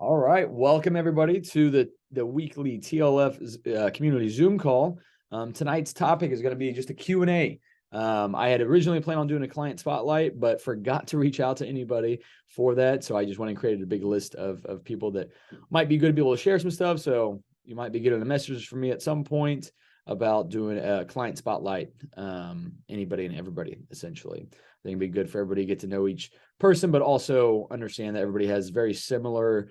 All right, welcome everybody to the weekly TLF community Zoom call. Tonight's topic is going to be just a Q&A. I had originally planned on doing a client spotlight, but forgot to reach out to anybody for that. So I just went and created a big list of people that might be good to be able to share some stuff. So you might be getting a message from me at some point about doing a client spotlight. Anybody and everybody, essentially. I think it'd be good for everybody to get to know each person, but also understand that everybody has very similar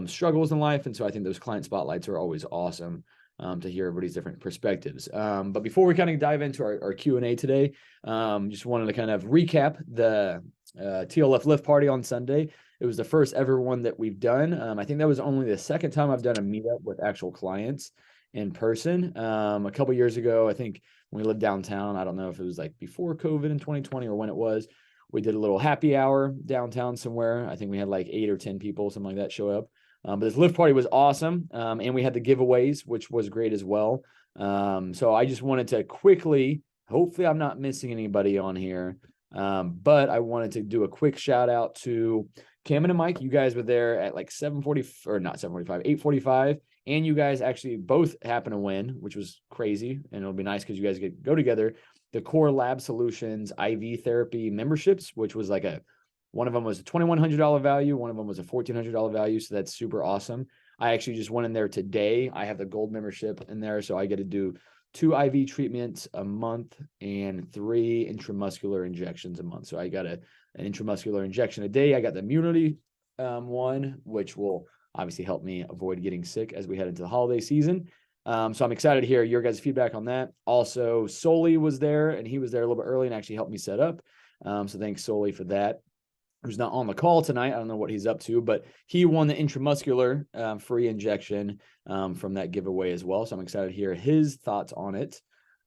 struggles in life. And so I think those client spotlights are always awesome to hear everybody's different perspectives. But before we kind of dive into our Q&A today, just wanted to kind of recap the TLF Lift Party on Sunday. It was the first ever one that we've done. I think that was only the second time I've done a meetup with actual clients in person. A couple years ago, I think when we lived downtown, I don't know if it was like before COVID in 2020 or when it was, we did a little happy hour downtown somewhere. I think we had like 8 or 10 people, something like that, show up. But this lift party was awesome. And we had the giveaways, which was great as well. So I just wanted to quickly, hopefully I'm not missing anybody on here. But I wanted to do a quick shout out to Cameron and Mike. You guys were there at like 7:40 or not 7:45, 8:45. And you guys actually both happen to win, which was crazy. And it'll be nice because you guys get go together. The Core Lab Solutions IV therapy memberships, which was like one of them was a $2,100 value. One of them was a $1,400 value. So that's super awesome. I actually just went in there today. I have the gold membership in there. So I get to do 2 IV treatments a month and 3 intramuscular injections a month. So I got an intramuscular injection a day. I got the immunity one, which will obviously help me avoid getting sick as we head into the holiday season. So I'm excited to hear your guys' feedback on that. Also, Soli was there, and he was there a little bit early and actually helped me set up. So thanks, Soli, for that. Who's not on the call tonight. I don't know what he's up to, but he won the intramuscular free injection from that giveaway as well. So I'm excited to hear his thoughts on it.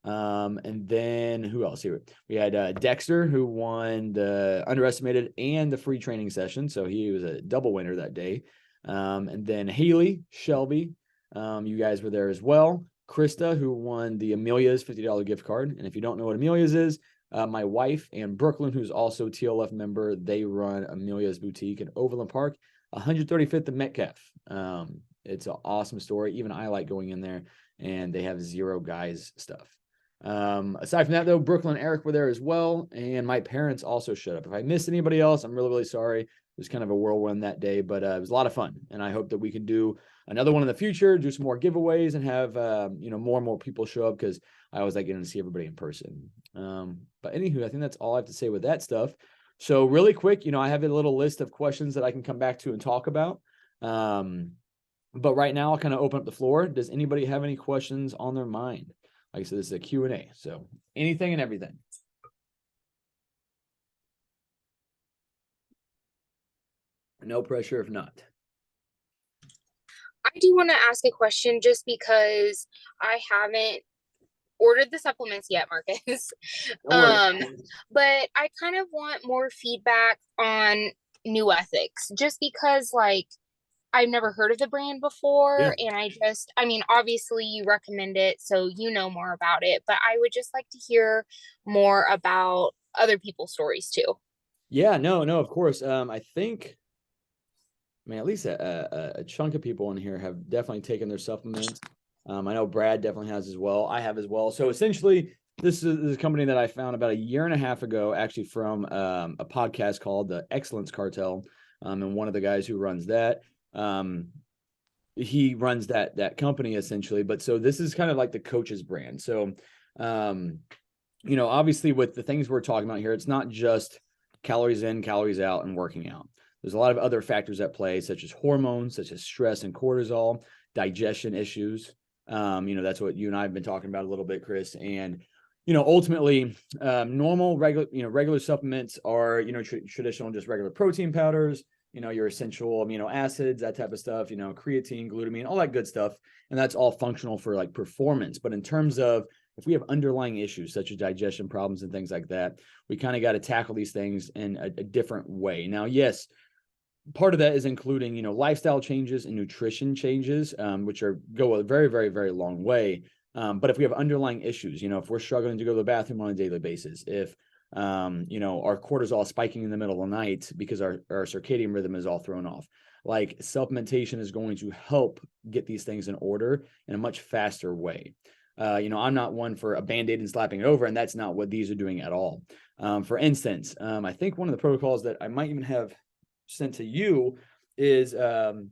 And then who else here? We had Dexter, who won the underestimated and the free training session. So he was a double winner that day. And then Haley, Shelby, you guys were there as well. Krista, who won the Amelia's $50 gift card. And if you don't know what Amelia's is, my wife and Brooklyn, who's also TLF member, they run Amelia's Boutique in Overland Park, 135th and Metcalf. It's an awesome story. Even I like going in there, and they have zero guys stuff. Aside from that, though, Brooklyn and Eric were there as well, and my parents also showed up. If I missed anybody else, I'm really, really sorry. It was kind of a whirlwind that day, but it was a lot of fun, and I hope that we can do another one in the future, do some more giveaways, and have more and more people show up, because I always like getting to see everybody in person. But anywho, I think that's all I have to say with that stuff. So really quick, I have a little list of questions that I can come back to and talk about. But right now I'll kind of open up the floor. Does anybody have any questions on their mind? Like I said, this is a Q&A, so anything and everything. No pressure if not. I do want to ask a question just because I haven't ordered the supplements yet, Marcus. But I kind of want more feedback on New Ethics, just because I've never heard of the brand before. Yeah. And obviously you recommend it, so you know more about it, but I would just like to hear more about other people's stories too. Yeah, no, of course. I think, at least a chunk of people in here have definitely taken their supplements. I know Brad definitely has as well. I have as well. So essentially, this is a company that I found about 1.5 years ago, actually from a podcast called The Excellence Cartel. And one of the guys who runs that, he runs that company essentially. But so this is kind of like the coach's brand. So, obviously with the things we're talking about here, it's not just calories in, calories out, and working out. There's a lot of other factors at play, such as hormones, such as stress and cortisol, digestion issues. That's what you and I have been talking about a little bit, Chris. And, ultimately, normal, regular supplements are, traditional, just regular protein powders, your essential amino acids, that type of stuff, creatine, glutamine, all that good stuff. And that's all functional for like performance. But in terms of if we have underlying issues such as digestion problems and things like that, we kind of got to tackle these things in a different way. Now, yes, part of that is including, lifestyle changes and nutrition changes, which go a very, very, very long way. But if we have underlying issues, if we're struggling to go to the bathroom on a daily basis, if our cortisol spiking in the middle of the night because our circadian rhythm is all thrown off. Like supplementation is going to help get these things in order in a much faster way. I'm not one for a band-aid and slapping it over, and that's not what these are doing at all. For instance, I think one of the protocols that I might even have sent to you is, and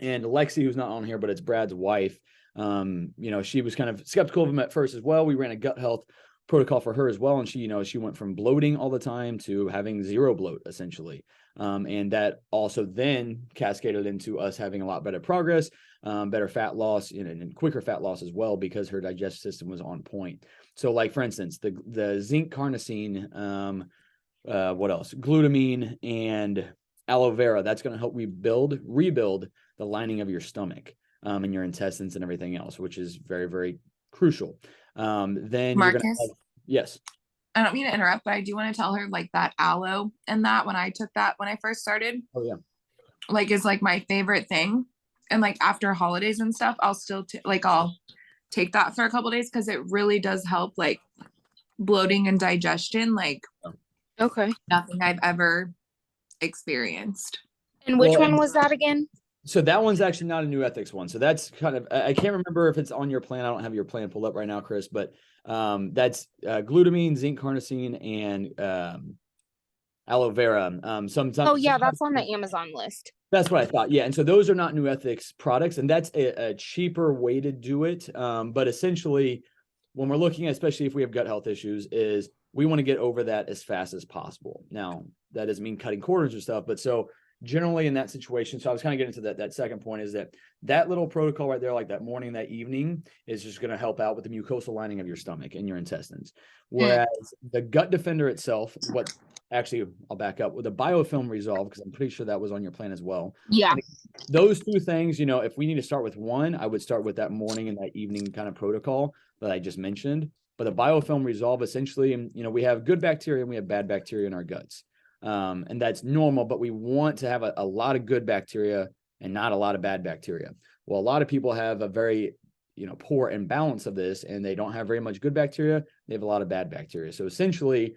Lexi, who's not on here, but it's Brad's wife. She was kind of skeptical of him at first as well. We ran a gut health protocol for her as well. And she went from bloating all the time to having zero bloat essentially. And that also then cascaded into us having a lot better progress, better fat loss, and quicker fat loss as well, because her digestive system was on point. So like, for instance, the zinc carnosine, what else? Glutamine and aloe vera, that's going to help rebuild the lining of your stomach, and your intestines and everything else, which is very, very crucial. Then you're going to have, yes. I don't mean to interrupt, but I do want to tell her like that aloe and that when I took that when I first started. Oh yeah. Like is like my favorite thing. And like after holidays and stuff, I'll still I'll take that for a couple days because it really does help like bloating and digestion. Like okay, nothing I've ever experienced. And which one was that again? So that one's actually not a new ethics one. So that's kind of, I can't remember if it's on your plan. I don't have your plan pulled up right now, Chris, but that's glutamine, zinc carnosine, and aloe vera. Oh yeah, that's on the Amazon list. That's what I thought. Yeah. And so those are not new ethics products, and that's a cheaper way to do it. But essentially, when we're looking at, especially if we have gut health issues, is we want to get over that as fast as possible. Now, that doesn't mean cutting corners or stuff, but so generally in that situation, so I was kind of getting to that second point, is that little protocol right there, like that morning, that evening, is just going to help out with the mucosal lining of your stomach and your intestines. Whereas the gut defender itself, what actually, I'll back up with the biofilm resolve, because I'm pretty sure that was on your plan as well. Yeah. And those two things, if we need to start with one, I would start with that morning and that evening kind of protocol that I just mentioned. But the biofilm resolve, essentially, we have good bacteria and we have bad bacteria in our guts. And that's normal, but we want to have a lot of good bacteria and not a lot of bad bacteria. Well, a lot of people have a very, poor imbalance of this, and they don't have very much good bacteria. They have a lot of bad bacteria. So essentially,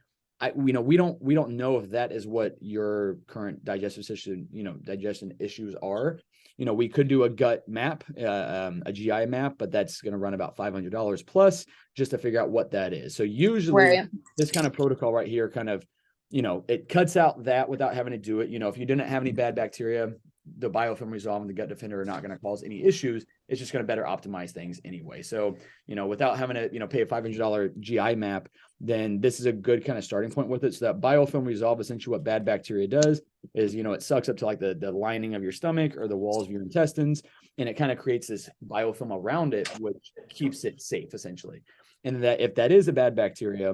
we don't know if that is what your current digestive system, digestion issues are. We could do a gut map, a GI map, but that's going to run about $500 plus just to figure out what that is. So usually this kind of protocol right here kind of, it cuts out that without having to do it. If you didn't have any bad bacteria, the biofilm resolve and the gut defender are not going to cause any issues. It's just going to better optimize things anyway. So, without having to, pay a $500 GI map, then this is a good kind of starting point with it. So that biofilm resolve, essentially what bad bacteria does is, it sucks up to like the lining of your stomach or the walls of your intestines, and it kind of creates this biofilm around it, which keeps it safe essentially. And that if that is a bad bacteria,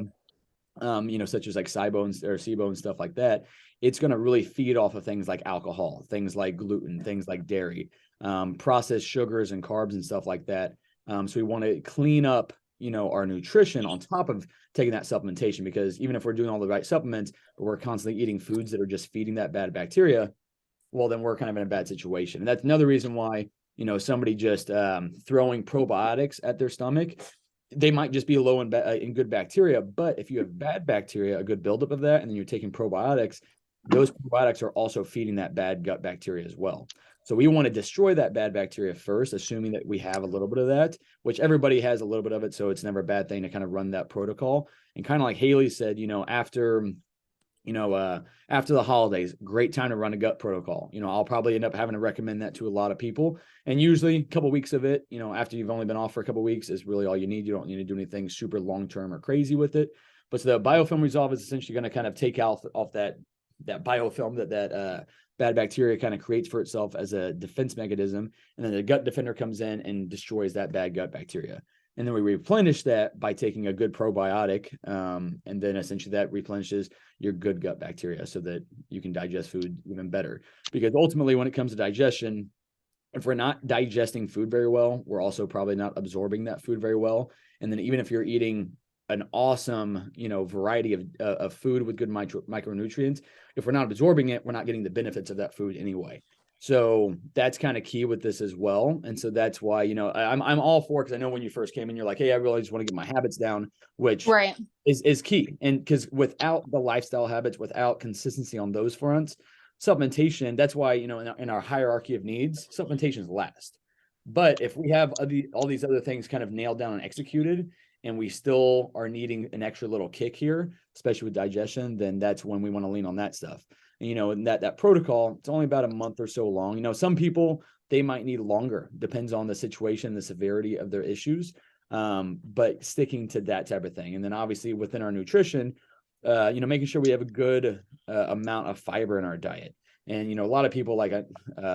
such as like SIBO or SIBO and stuff like that, it's going to really feed off of things like alcohol, things like gluten, things like dairy, processed sugars and carbs and stuff like that. So we want to clean up, our nutrition on top of taking that supplementation, because even if we're doing all the right supplements, but we're constantly eating foods that are just feeding that bad bacteria, well, then we're kind of in a bad situation. And that's another reason why, somebody just throwing probiotics at their stomach, they might just be low in good bacteria. But if you have bad bacteria, a good buildup of that, and then you're taking probiotics, those probiotics are also feeding that bad gut bacteria as well. So we want to destroy that bad bacteria first, assuming that we have a little bit of that, which everybody has a little bit of it. So it's never a bad thing to kind of run that protocol. And kind of like Haley said, after the holidays, great time to run a gut protocol. I'll probably end up having to recommend that to a lot of people. And usually a couple of weeks of it, after you've only been off for a couple of weeks, is really all you need. You don't need to do anything super long-term or crazy with it. But so the biofilm resolve is essentially going to kind of take off that biofilm that bad bacteria kind of creates for itself as a defense mechanism. And then the gut defender comes in and destroys that bad gut bacteria. And then we replenish that by taking a good probiotic. And then essentially that replenishes your good gut bacteria so that you can digest food even better. Because ultimately, when it comes to digestion, if we're not digesting food very well, we're also probably not absorbing that food very well. And then even if you're eating an awesome, variety of food with good micronutrients, if we're not absorbing it, we're not getting the benefits of that food anyway. So that's kind of key with this as well. And so that's why, you know, I'm all for, because I know when you first came in, you're like, hey, I really just want to get my habits down, which Right. is key. And because without the lifestyle habits, without consistency on those fronts, supplementation, that's why, you know, in our hierarchy of needs, supplementation is last. But if we have all these other things kind of nailed down and executed, and we still are needing an extra little kick here, especially with digestion, then that's when we want to lean on that stuff. And, you know, and that protocol, it's only about a month or so long. You know, some people, they might need longer, depends on the situation, the severity of their issues. But sticking to that type of thing. And then obviously within our nutrition, you know, making sure we have a good amount of fiber in our diet. And, you know, a lot of people like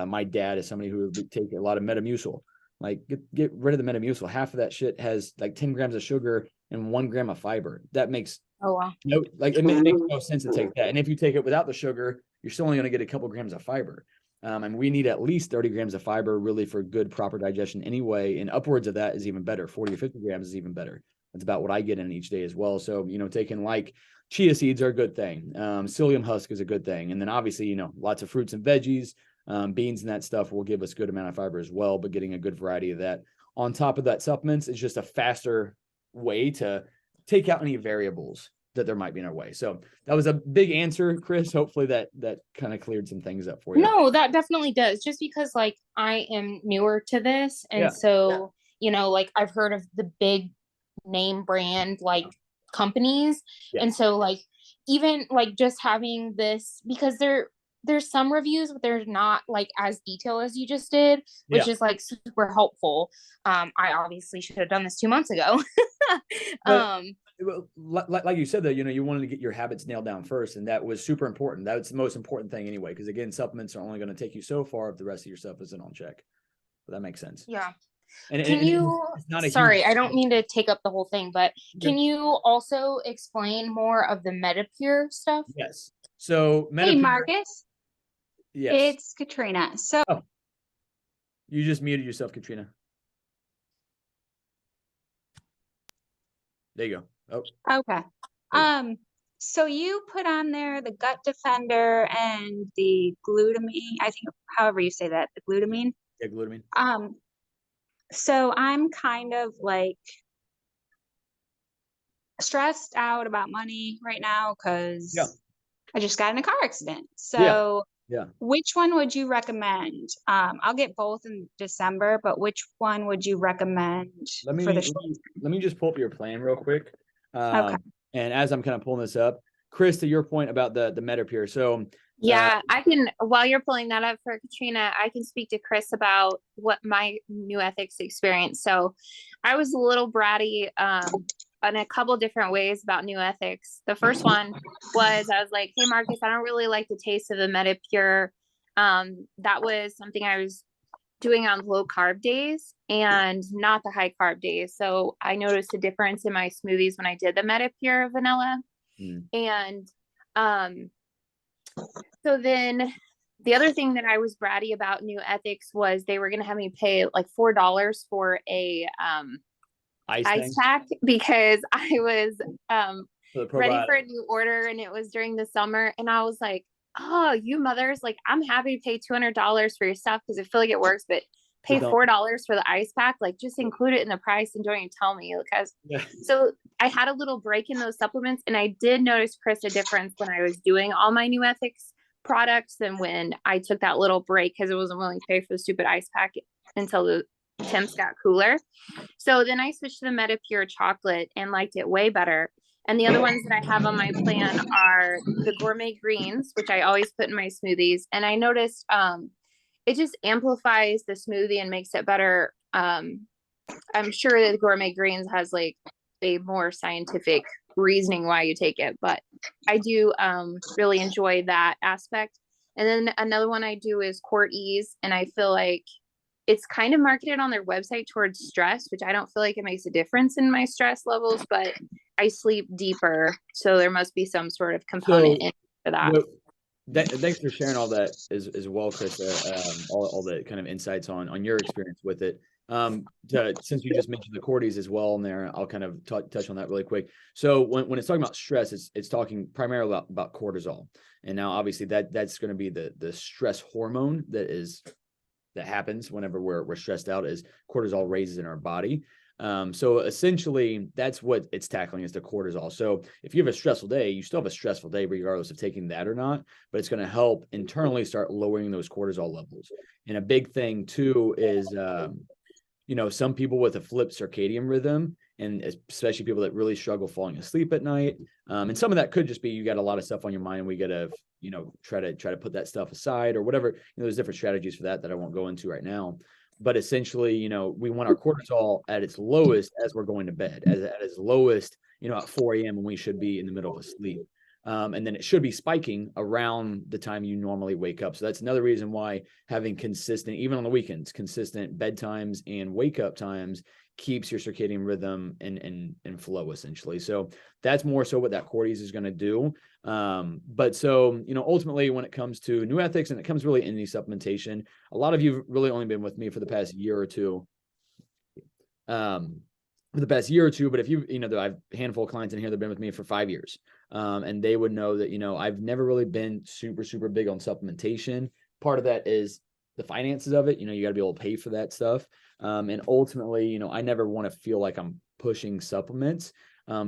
my dad is somebody who would take a lot of Metamucil. Like get rid of the Metamucil. Half of that shit has like 10 grams of sugar and 1 gram of fiber. That makes no, like it makes no sense to take that. And if you take it without the sugar, you're still only going to get a couple grams of fiber. And we need at least 30 grams of fiber really for good, proper digestion anyway. And upwards of that is even better. 40 or 50 grams is even better. That's about what I get in each day as well. So, you know, taking like chia seeds are a good thing. Psyllium husk is a good thing. And then obviously, you know, lots of fruits and veggies, beans and that stuff will give us good amount of fiber as well, but getting a good variety of that. On top of that, supplements is just a faster way to take out any variables that there might be in our way. So that was a big answer, Chris. Hopefully that kind of cleared some things up for you. No, that definitely does. Just because like I am newer to this, and so you know, like I've heard of the big name brand like companies, and so like even like just having this, because there's some reviews, but they're not like as detailed as you just did, which is like super helpful. I obviously should have done this 2 months ago. Like you said, though, you know, you wanted to get your habits nailed down first, and that was super important. That's the most important thing anyway, because again, supplements are only going to take you so far if the rest of your stuff isn't on check. But that makes sense. Yeah. And can you, sorry, I don't mean to take up the whole thing, but can you also explain more of the Metapure stuff? Yes. So Metapure, hey, Marcus. Yes. It's Katrina. So you just muted yourself, Katrina. There you go. Oh, okay. So you put on there the Gut Defender and the glutamine, I think, however you say that, the glutamine. Yeah, glutamine. So I'm kind of like stressed out about money right now because I just got in a car accident. So which one would you recommend? I'll get both in December, but which one would you recommend let me just pull up your plan real quick. Okay. And as I'm kind of pulling this up, Chris, to your point about the Metapure. So I can, while you're pulling that up for Katrina, I can speak to Chris about what my new ethics experience. So I was a little bratty in a couple different ways about new ethics. The first one was I was like, hey, Marcus, I don't really like the taste of the Metapure. That was something I was doing on low carb days and not the high carb days. So I noticed a difference in my smoothies when I did the Metapure vanilla. And so then the other thing that I was bratty about new ethics was they were going to have me pay like $4 for a ice pack because I was ready for a new order, and it was during the summer, and I was like, oh, you mothers, like I'm happy to pay $200 for your stuff because I feel like it works, but pay $4 for the ice pack, like just include it in the price and don't even tell me, because so I had a little break in those supplements, and I did notice, Chris, a difference when I was doing all my new ethics products than when I took that little break because I wasn't willing to pay for the stupid ice pack until the temps got cooler. So then I switched to the Metapure chocolate and liked it way better. And the other ones that I have on my plan are the gourmet greens, which I always put in my smoothies. And I noticed it just amplifies the smoothie and makes it better. I'm sure that the gourmet greens has like a more scientific reasoning why you take it, but I do really enjoy that aspect. And then another one I do is Court Ease, and I feel like it's kind of marketed on their website towards stress, which I don't feel like it makes a difference in my stress levels, but I sleep deeper, so there must be some sort of component in for that. Thanks for sharing all that as well, Chris. All the kind of insights on your experience with it. Since you just mentioned the Cordy's as well in there, I'll kind of touch on that really quick. So when it's talking about stress, it's talking primarily about cortisol. And now obviously that's going to be the stress hormone that happens whenever we're stressed out, is cortisol raises in our body. So essentially that's what it's tackling, is the cortisol. So if you have a stressful day, you still have a stressful day regardless of taking that or not, but it's going to help internally start lowering those cortisol levels. And a big thing too is, some people with a flip circadian rhythm, and especially people that really struggle falling asleep at night. And some of that could just be, you got a lot of stuff on your mind. We got to, try to put that stuff aside or whatever. There's different strategies for that I won't go into right now. But essentially, we want our cortisol at its lowest as we're going to bed, at its lowest, at 4 a.m. when we should be in the middle of sleep. And then it should be spiking around the time you normally wake up. So that's another reason why having consistent, even on the weekends, consistent bedtimes and wake up times keeps your circadian rhythm in flow, essentially. So that's more so what that Cordy's is going to do. But so, ultimately when it comes to new ethics, and it comes really in the supplementation, a lot of you have really only been with me for the past year or two. But if you, I have a handful of clients in here that have been with me for 5 years. And they would know that, I've never really been super, super big on supplementation. Part of that is the finances of it. You got to be able to pay for that stuff. And ultimately, I never want to feel like I'm pushing supplements.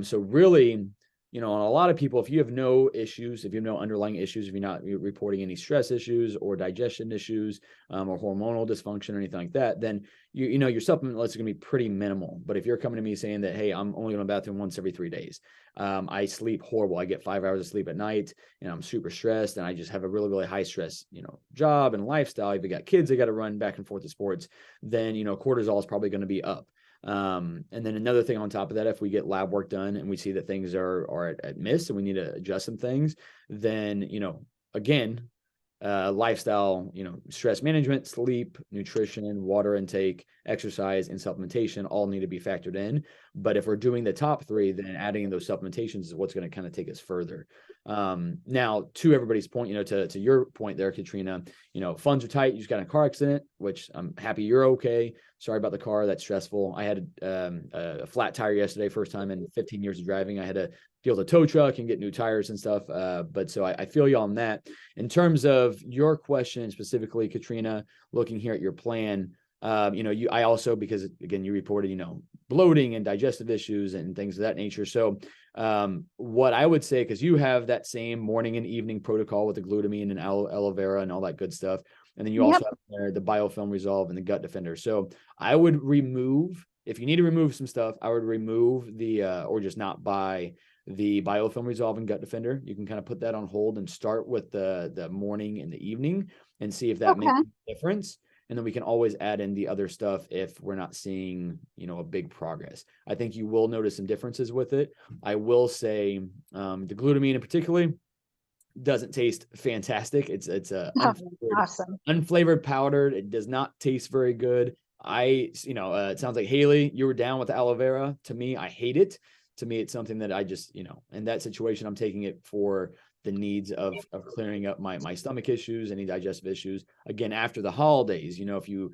So really, on a lot of people, if you have no issues, if you have no underlying issues, if you're not reporting any stress issues or digestion issues, or hormonal dysfunction or anything like that, then your supplement list is going to be pretty minimal. But if you're coming to me saying that, hey, I'm only in the bathroom once every 3 days, I sleep horrible, I get 5 hours of sleep at night, and I'm super stressed, and I just have a really, really high stress, job and lifestyle. If you got kids, they got to run back and forth to sports, then, cortisol is probably going to be up. And then another thing on top of that, if we get lab work done and we see that things are at miss and we need to adjust some things, then, again, lifestyle, stress management, sleep, nutrition, water intake, exercise, and supplementation all need to be factored in. But if we're doing the top three, then adding those supplementations is what's going to kind of take us further. Now, to everybody's point, to your point there, Katrina, funds are tight. You just got in a car accident, which I'm happy you're okay. Sorry about the car. That's stressful. I had a flat tire yesterday, first time in 15 years of driving. I had to deal with a tow truck and get new tires and stuff. But so I feel you on that. In terms of your question specifically, Katrina, looking here at your plan, I also, because again, you reported, bloating and digestive issues and things of that nature. So what I would say, because you have that same morning and evening protocol with the glutamine and aloe vera and all that good stuff. And then you also have the biofilm resolve and the gut defender. So I would remove, if you need to remove some stuff, I would remove or just not buy the biofilm resolve and gut defender. You can kind of put that on hold and start with the morning and the evening and see if that makes a difference. And then we can always add in the other stuff if we're not seeing, a big progress. I think you will notice some differences with it. I will say the glutamine in particular doesn't taste fantastic. It's unflavored powder. It does not taste very good. It sounds like Haley, you were down with the aloe vera. To me, I hate it. To me, it's something that I just, in that situation, I'm taking it for the needs of clearing up my stomach issues, any digestive issues. Again, after the holidays, if you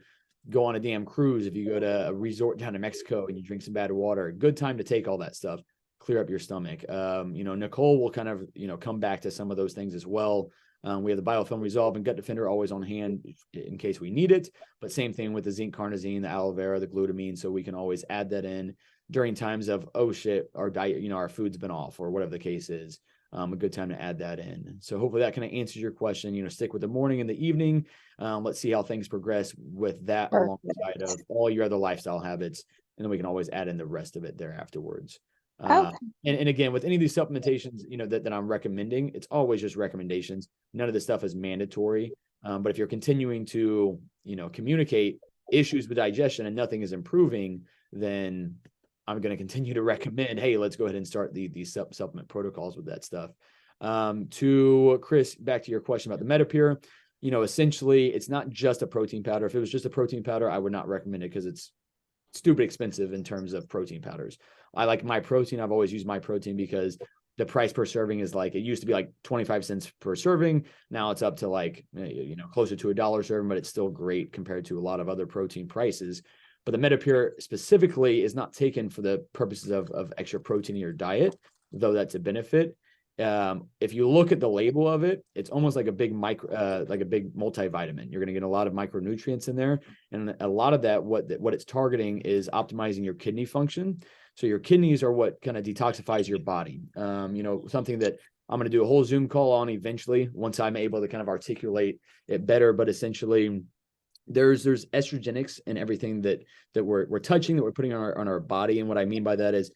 go on a damn cruise, if you go to a resort down in Mexico and you drink some bad water, good time to take all that stuff, clear up your stomach. Nicole will kind of, come back to some of those things as well. We have the biofilm resolve and gut defender always on hand in case we need it. But same thing with the zinc carnosine, the aloe vera, the glutamine. So we can always add that in during times of, oh shit, our diet, our food's been off or whatever the case is. A good time to add that in. So hopefully that kind of answers your question. Stick with the morning and the evening. Let's see how things progress with that alongside of all your other lifestyle habits. And then we can always add in the rest of it there afterwards. And again, with any of these supplementations, that I'm recommending, it's always just recommendations. None of this stuff is mandatory. But if you're continuing to, communicate issues with digestion and nothing is improving, then I'm going to continue to recommend, hey, let's go ahead and start these supplement protocols with that stuff. To Chris, back to your question about the Metapure, essentially it's not just a protein powder. If it was just a protein powder, I would not recommend it because it's stupid expensive in terms of protein powders. I like my protein. I've always used my protein because the price per serving is it used to be 25 cents per serving. Now it's up to closer to $1 serving, but it's still great compared to a lot of other protein prices. But the Metapure specifically is not taken for the purposes of extra protein in your diet, though that's a benefit. if you look at the label of it, it's almost like a big like a big multivitamin. You're going to get a lot of micronutrients in there. And a lot of that, what it's targeting is optimizing your kidney function. So your kidneys are what kind of detoxifies your body. Something that I'm going to do a whole Zoom call on eventually once I'm able to kind of articulate it better. But essentially, there's estrogenics in everything that we're touching, that we're putting on our body. And what I mean by that is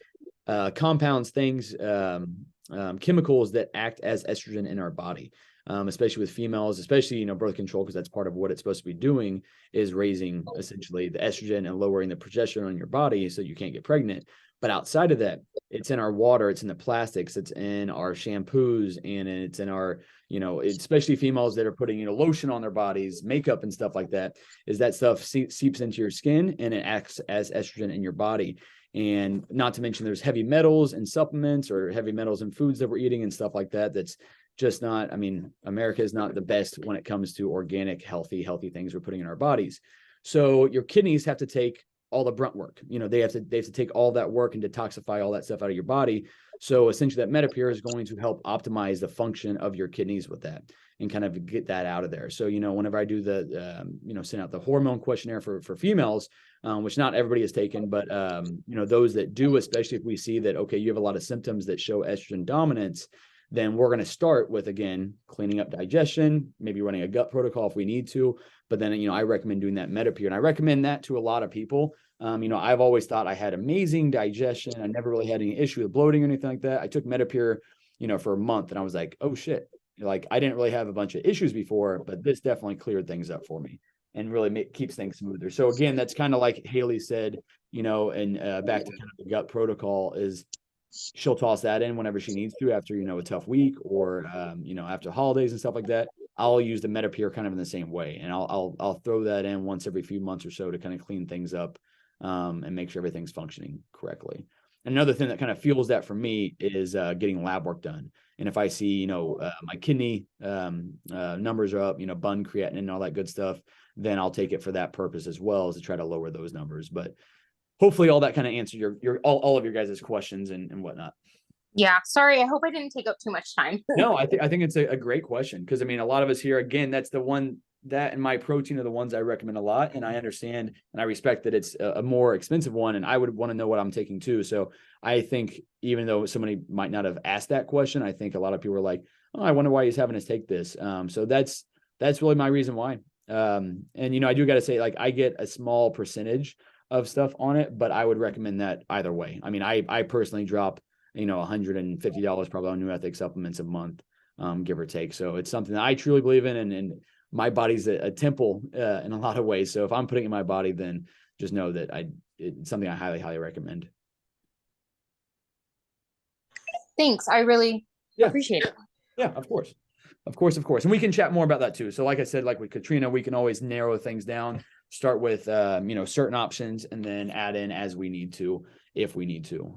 compounds, things, chemicals that act as estrogen in our body, especially with females, especially, birth control, because that's part of what it's supposed to be doing, is raising essentially the estrogen and lowering the progesterone in your body so you can't get pregnant. But outside of that, it's in our water, it's in the plastics, it's in our shampoos, and it's in our, especially females that are putting, lotion on their bodies, makeup and stuff like that, is that stuff seeps into your skin and it acts as estrogen in your body. And not to mention there's heavy metals in supplements or heavy metals in foods that we're eating and stuff like that. That's just not, America is not the best when it comes to organic, healthy things we're putting in our bodies. So your kidneys have to take all the brunt work. They have to take all that work and detoxify all that stuff out of your body. So essentially that Metapure is going to help optimize the function of your kidneys with that and kind of get that out of there. So, whenever I do the, send out the hormone questionnaire for females, which not everybody has taken, but, those that do, especially if we see that, okay, you have a lot of symptoms that show estrogen dominance, then we're going to start with, again, cleaning up digestion, maybe running a gut protocol if we need to. But then, I recommend doing that Metapure. And I recommend that to a lot of people. I've always thought I had amazing digestion. I never really had any issue with bloating or anything like that. I took Metapure, for a month, and I was like, oh shit. Like, I didn't really have a bunch of issues before, but this definitely cleared things up for me and really keeps things smoother. So again, that's kind of like Haley said, and back to kind of the gut protocol is she'll toss that in whenever she needs to after, a tough week or, after holidays and stuff like that. I'll use the Metapure kind of in the same way. And I'll throw that in once every few months or so to kind of clean things up and make sure everything's functioning correctly. Another thing that kind of fuels that for me is getting lab work done. And if I see, my kidney numbers are up, bun creatinine and all that good stuff, then I'll take it for that purpose as well, as to try to lower those numbers. But hopefully all that kind of answered your all of your guys' questions and whatnot. Yeah. Sorry. I hope I didn't take up too much time. No, I think it's a great question. Because a lot of us here, again, that's the one that and my protein are the ones I recommend a lot. And I understand and I respect that it's a more expensive one. And I would want to know what I'm taking too. So I think even though somebody might not have asked that question, I think a lot of people are like, oh, I wonder why he's having us take this. So that's really my reason why. And, I do got to say, like, I get a small percentage of stuff on it, but I would recommend that either way. I personally drop, $150 probably on New Ethics supplements a month, give or take. So it's something that I truly believe in, and my body's a temple in a lot of ways. So if I'm putting it in my body, then just know that it's something I highly, highly recommend. Thanks. I really appreciate it. Yeah, of course. And we can chat more about that too. So like I said, like with Katrina, we can always narrow things down, start with, certain options and then add in as we need to, if we need to.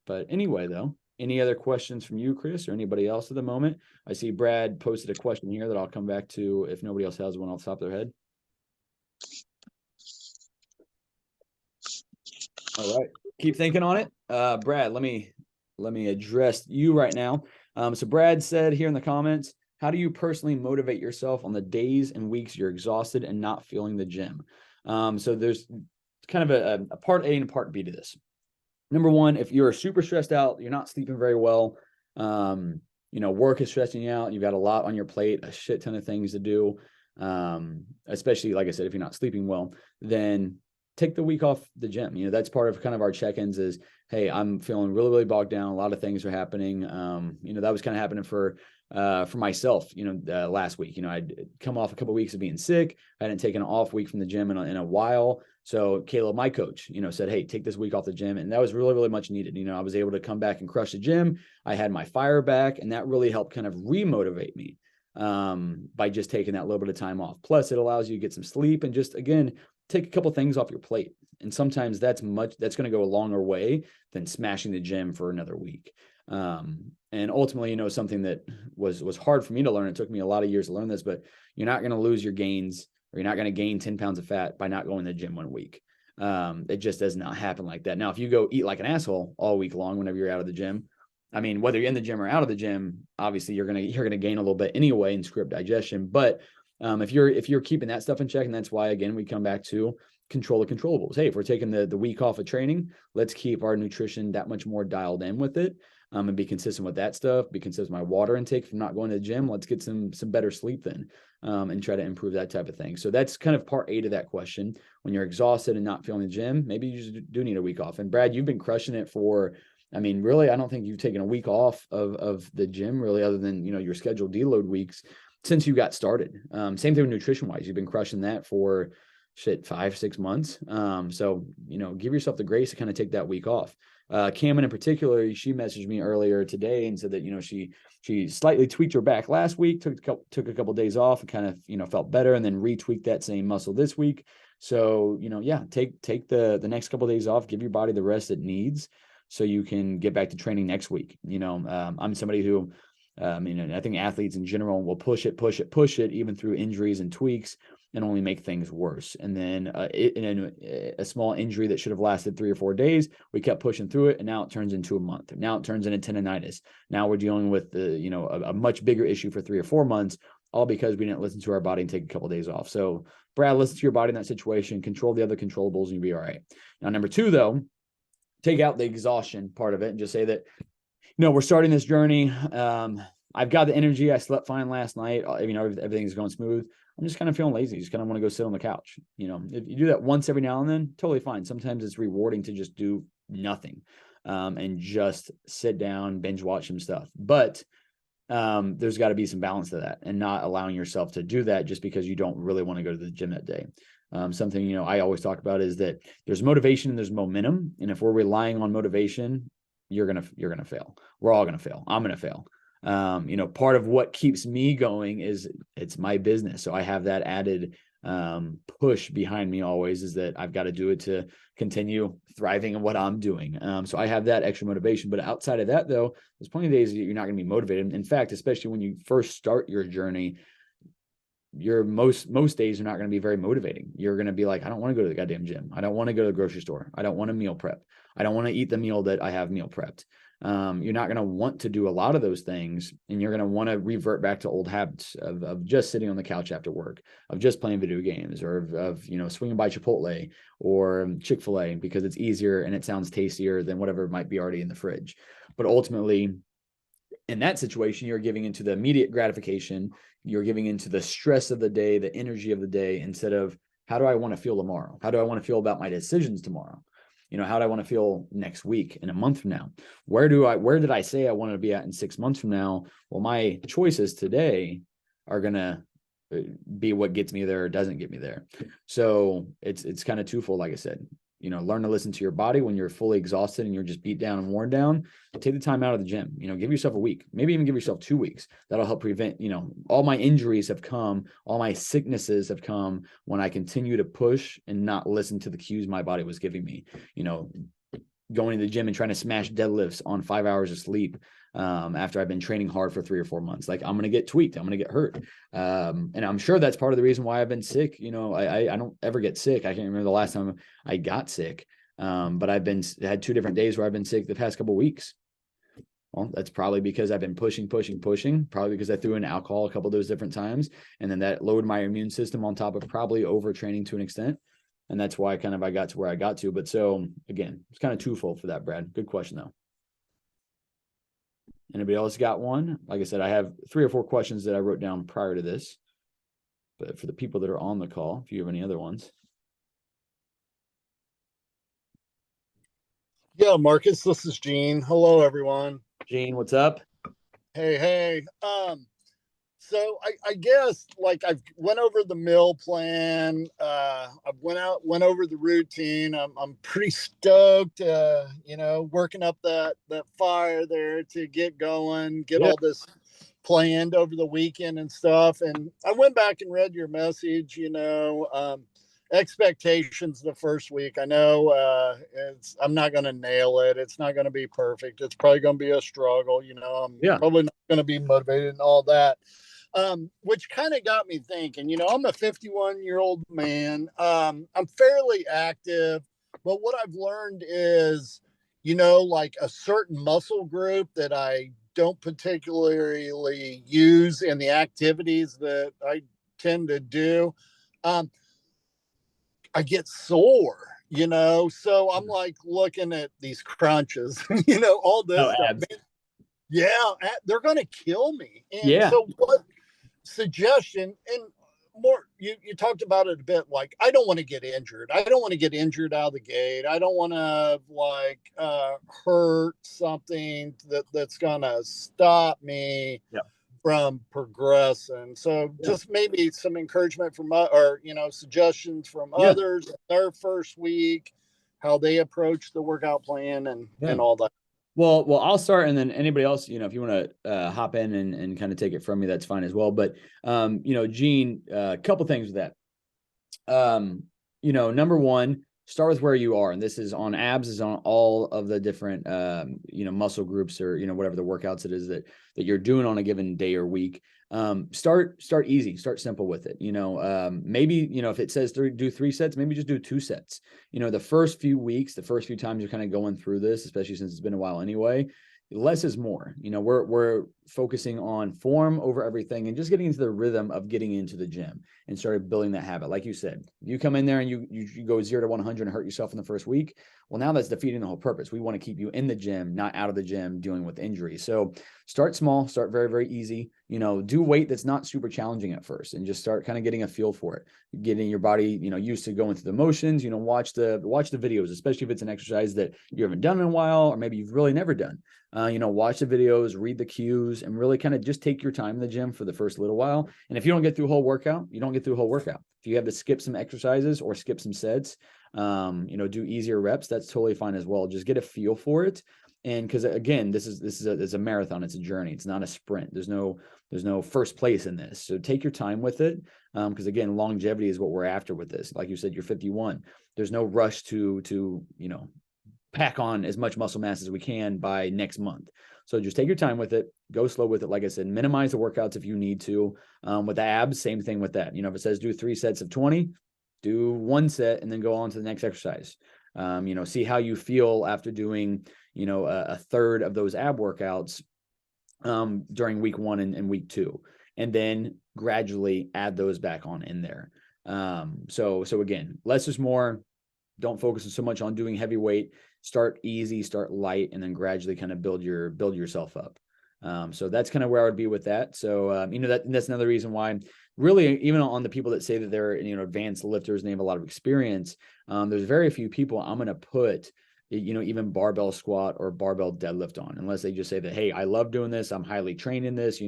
But anyway, though, any other questions from you, Chris, or anybody else at the moment? I see Brad posted a question here that I'll come back to if nobody else has one off the top of their head. All right. Keep thinking on it. Brad, let me address you right now. So Brad said here in the comments, how do you personally motivate yourself on the days and weeks you're exhausted and not feeling the gym? So there's kind of a part A and a part B to this. Number one, if you're super stressed out, you're not sleeping very well, work is stressing you out, you've got a lot on your plate, a shit ton of things to do, especially, like I said, if you're not sleeping well, then take the week off the gym. That's part of kind of our check-ins is, hey, I'm feeling really, really bogged down. A lot of things are happening. That was kind of happening for myself, last week. I'd come off a couple of weeks of being sick. I hadn't taken an off week from the gym in a while. So Caleb, my coach, said, hey, take this week off the gym. And that was really, really much needed. I was able to come back and crush the gym. I had my fire back, and that really helped kind of remotivate me by just taking that little bit of time off. Plus it allows you to get some sleep and just, again, take a couple things off your plate. And sometimes that's going to go a longer way than smashing the gym for another week. And ultimately, something that was hard for me to learn. It took me a lot of years to learn this, but you're not going to lose your gains, or you're not going to gain 10 pounds of fat by not going to the gym 1 week. It just does not happen like that. Now, if you go eat like an asshole all week long, whenever you're out of the gym, I mean, whether you're in the gym or out of the gym, obviously you're gonna gain a little bit anyway and screw up digestion. But if you're keeping that stuff in check, and that's why again we come back to control the controllables. Hey, if we're taking the week off of training, let's keep our nutrition that much more dialed in with it, and be consistent with that stuff. Be consistent with my water intake from not going to the gym. Let's get some better sleep then, and try to improve that type of thing. So that's kind of part 8 of that question. When you're exhausted and not feeling the gym, maybe you just do need a week off. And Brad, you've been crushing it for. I mean, really, I don't think you've taken a week off of the gym really, other than, your scheduled deload weeks since you got started. Same thing with nutrition wise. You've been crushing that for 5-6 months. So, give yourself the grace to kind of take that week off. Cameron in particular, she messaged me earlier today and said that, she slightly tweaked her back last week, took a couple of days off and kind of, felt better, and then retweaked that same muscle this week. So, take the next couple of days off, give your body the rest it needs, so you can get back to training next week. I'm somebody who, I think athletes in general will push it, even through injuries and tweaks, and only make things worse. And then a small injury that should have lasted 3 or 4 days, we kept pushing through it, and now it turns into a month. Now it turns into tendonitis. Now we're dealing with a much bigger issue for 3 or 4 months, all because we didn't listen to our body and take a couple of days off. So Brad, listen to your body in that situation, control the other controllables, and you'll be all right. Now, number 2, though, take out the exhaustion part of it and just say that, we're starting this journey. I've got the energy. I slept fine last night. Everything's going smooth. I'm just kind of feeling lazy. Just kind of want to go sit on the couch. If you do that once every now and then, totally fine. Sometimes it's rewarding to just do nothing, and just sit down, binge watch some stuff. But there's got to be some balance to that, and not allowing yourself to do that just because you don't really want to go to the gym that day. Something, I always talk about is that there's motivation and there's momentum. And if we're relying on motivation, you're going to fail. We're all going to fail. I'm going to fail. Part of what keeps me going is it's my business. So I have that added push behind me always, is that I've got to do it to continue thriving in what I'm doing. So I have that extra motivation. But outside of that, though, there's plenty of days that you're not going to be motivated. In fact, especially when you first start your journey, your most days are not going to be very motivating. You're going to be like, I don't want to go to the goddamn gym. I don't want to go to the grocery store. I don't want to meal prep. I don't want to eat the meal that I have meal prepped. You're not going to want to do a lot of those things, and you're going to want to revert back to old habits of just sitting on the couch after work, of just playing video games, or of swinging by Chipotle or Chick-fil-A because it's easier and it sounds tastier than whatever might be already in the fridge. But ultimately, in that situation, you're giving into the immediate gratification. You're giving into the stress of the day, the energy of the day, instead of, how do I want to feel tomorrow? How do I want to feel about my decisions tomorrow? How do I want to feel next week, in a month from now? Where did I say I wanted to be at in 6 months from now? Well, my choices today are going to be what gets me there or doesn't get me there. So it's kind of twofold. Like I said, learn to listen to your body when you're fully exhausted and you're just beat down and worn down. Take the time out of the gym. Give yourself a week, maybe even give yourself 2 weeks. That'll help prevent, all my injuries have come, all my sicknesses have come when I continue to push and not listen to the cues my body was giving me. Going to the gym and trying to smash deadlifts on 5 hours of sleep, after I've been training hard for 3 or 4 months. Like, I'm going to get tweaked. I'm going to get hurt. And I'm sure that's part of the reason why I've been sick. I don't ever get sick. I can't remember the last time I got sick. But I've had 2 different days where I've been sick the past couple of weeks. Well, that's probably because I've been pushing, probably because I threw in alcohol a couple of those different times. And then that lowered my immune system on top of probably overtraining to an extent. And that's why I got to where I got to. But so again, it's kind of twofold for that, Brad. Good question though. Anybody else got one? Like I said, I have 3 or 4 questions that I wrote down prior to this. But for the people that are on the call, if you have any other ones. Yeah, Marcus, this is Gene. Hello, everyone. Gene, what's up? Hey. So I guess, like, I've went over the meal plan. I went over the routine. I'm pretty stoked, working up that fire there to get going, get all this planned over the weekend and stuff. And I went back and read your message, expectations the first week. I know I'm not going to nail it. It's not going to be perfect. It's probably going to be a struggle. I'm probably not going to be motivated and all that. Which kind of got me thinking, I'm a 51-year-old man. I'm fairly active, but what I've learned is, like a certain muscle group that I don't particularly use in the activities that I tend to do, I get sore, so I'm like looking at these crunches, all this stuff. Abs. Man, yeah, they're going to kill me. And Yeah. so what suggestion, and more, you talked about it a bit, like, I don't want to get injured. I don't want to get injured out of the gate. I don't want to hurt something that's going to stop me from progressing. So just maybe some encouragement from, or, suggestions from others in their first week, how they approach the workout plan and all that. Well, I'll start, and then anybody else, if you want to hop in and kind of take it from me, that's fine as well. But, Gene, a couple things with that. Number one, start with where you are, and this is on abs, is on all of the different, muscle groups, or whatever the workouts it is that you're doing on a given day or week. Start easy, start simple with it. Maybe, if it says do 3 sets, maybe just do 2 sets. The first few weeks, the first few times you're kind of going through this, especially since it's been a while anyway, less is more. We're focusing on form over everything, and just getting into the rhythm of getting into the gym and started building that habit. Like you said, you come in there and you go 0 to 100 and hurt yourself in the first week. Well, now that's defeating the whole purpose. We want to keep you in the gym, not out of the gym dealing with injuries. So start small, start very, very easy. Do weight that's not super challenging at first, and just start kind of getting a feel for it, getting your body, used to going through the motions. Watch the videos, especially if it's an exercise that you haven't done in a while, or maybe you've really never done. Watch the videos, read the cues, and really kind of just take your time in the gym for the first little while. And if you don't get through a whole workout, you don't get through a whole workout. If you have to skip some exercises or skip some sets, do easier reps, that's totally fine as well. Just get a feel for it. And because again, this is a marathon, it's a journey, it's not a sprint. There's no first place in this. So take your time with it. Because again, longevity is what we're after with this. Like you said, you're 51. There's no rush to pack on as much muscle mass as we can by next month. So just take your time with it, go slow with it. Like I said, minimize the workouts if you need to. With the abs, same thing with that. If it says do 3 sets of 20, do 1 set and then go on to the next exercise. See how you feel after doing, a third of those ab workouts during week 1 and week 2, and then gradually add those back on in there. So again, less is more. Don't focus so much on doing heavy weight. Start easy, start light, and then gradually kind of build yourself up. So that's kind of where I would be with that. So, that's another reason why, really, even on the people that say that they're, advanced lifters and they have a lot of experience, there's very few people I'm going to put, even barbell squat or barbell deadlift on, unless they just say that, hey, I love doing this, I'm highly trained in this,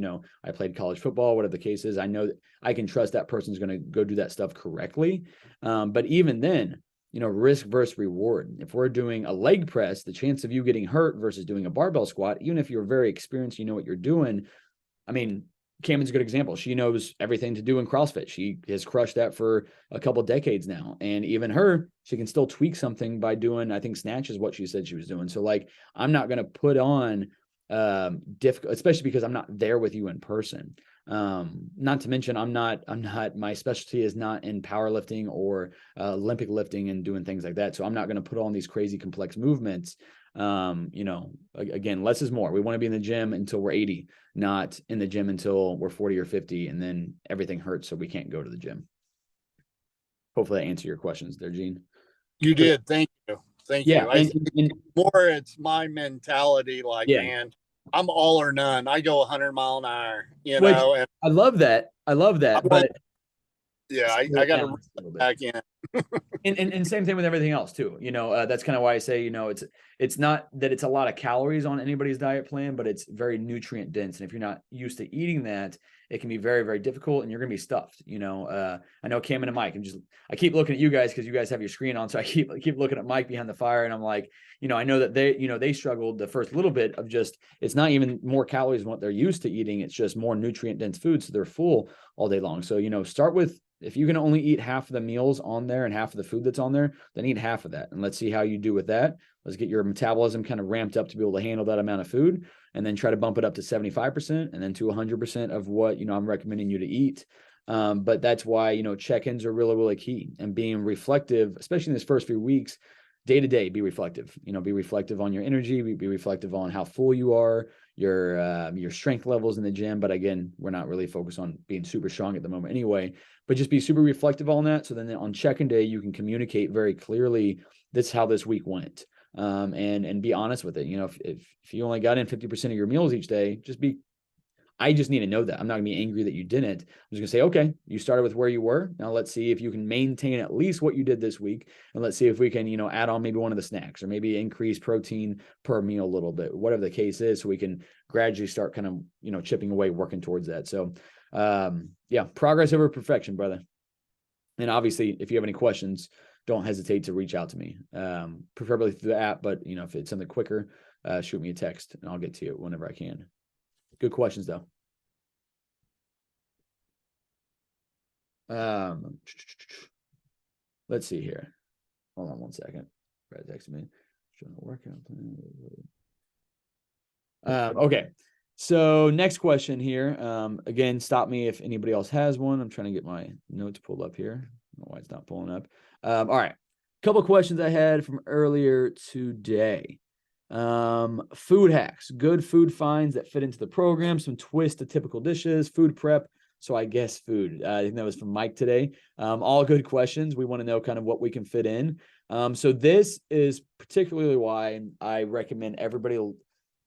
I played college football, whatever the case is, I know that I can trust that person's going to go do that stuff correctly. But even then, risk versus reward. If we're doing a leg press, the chance of you getting hurt versus doing a barbell squat, even if you're very experienced, you know what you're doing. I mean, Cameron's a good example. She knows everything to do in CrossFit. She has crushed that for a couple decades now. And even her, she can still tweak something by doing, I think snatch is what she said she was doing. So I'm not going to put on difficult, especially because I'm not there with you in person. Not to mention my specialty is not in powerlifting or Olympic lifting and doing things like that. So I'm not going to put on these crazy complex movements. Again, less is more. We want to be in the gym until we're 80, not in the gym until we're 40 or 50, and then everything hurts, so we can't go to the gym. Hopefully that answered your questions there, Gene. You did. Thank you. Thank you. It's my mentality, man, I'm all or none. I go 100 mile an hour, and I love that. But yeah, I got to reel it back in. and same thing with everything else too. That's kind of why I say, it's not that it's a lot of calories on anybody's diet plan, but it's very nutrient dense. And if you're not used to eating that, it can be very, very difficult, and you're going to be stuffed. I know Cameron and Mike, I keep looking at you guys because you guys have your screen on. So I keep looking at Mike behind the fire, and I'm like, I know that they struggled the first little bit of just, it's not even more calories than what they're used to eating. It's just more nutrient dense food. So they're full all day long. So, start with, if you can only eat half of the meals on there and half of the food that's on there, then eat half of that. And let's see how you do with that. Let's get your metabolism kind of ramped up to be able to handle that amount of food, and then try to bump it up to 75% and then to 100% of what, I'm recommending you to eat. But that's why, check-ins are really, really key, and being reflective, especially in this first few weeks. day to day, be reflective, be reflective on your energy, be reflective on how full you are, your strength levels in the gym. But again, we're not really focused on being super strong at the moment anyway, but just be super reflective on that. So then on check-in day, you can communicate very clearly, this is how this week went. And be honest with it. If you only got in 50% of your meals each day, I just need to know that. I'm not gonna be angry that you didn't. I'm just gonna say, okay, you started with where you were. Now let's see if you can maintain at least what you did this week. And let's see if we can, add on maybe one of the snacks, or maybe increase protein per meal a little bit, whatever the case is, so we can gradually start kind of, chipping away, working towards that. So yeah, progress over perfection, brother. And obviously, if you have any questions, don't hesitate to reach out to me, preferably through the app. But, if it's something quicker, shoot me a text and I'll get to you whenever I can. Good questions, though. Let's see here. Hold on one second. Brad texted me. Workout plan. Okay. So next question here. Again, stop me if anybody else has one. I'm trying to get my notes pulled up here. I don't know why it's not pulling up. All right. Couple of questions I had from earlier today. Food hacks, good food finds that fit into the program, some twist to typical dishes, food prep. So I guess food. I think that was from Mike today. All good questions. We want to know kind of what we can fit in. So this is particularly why I recommend everybody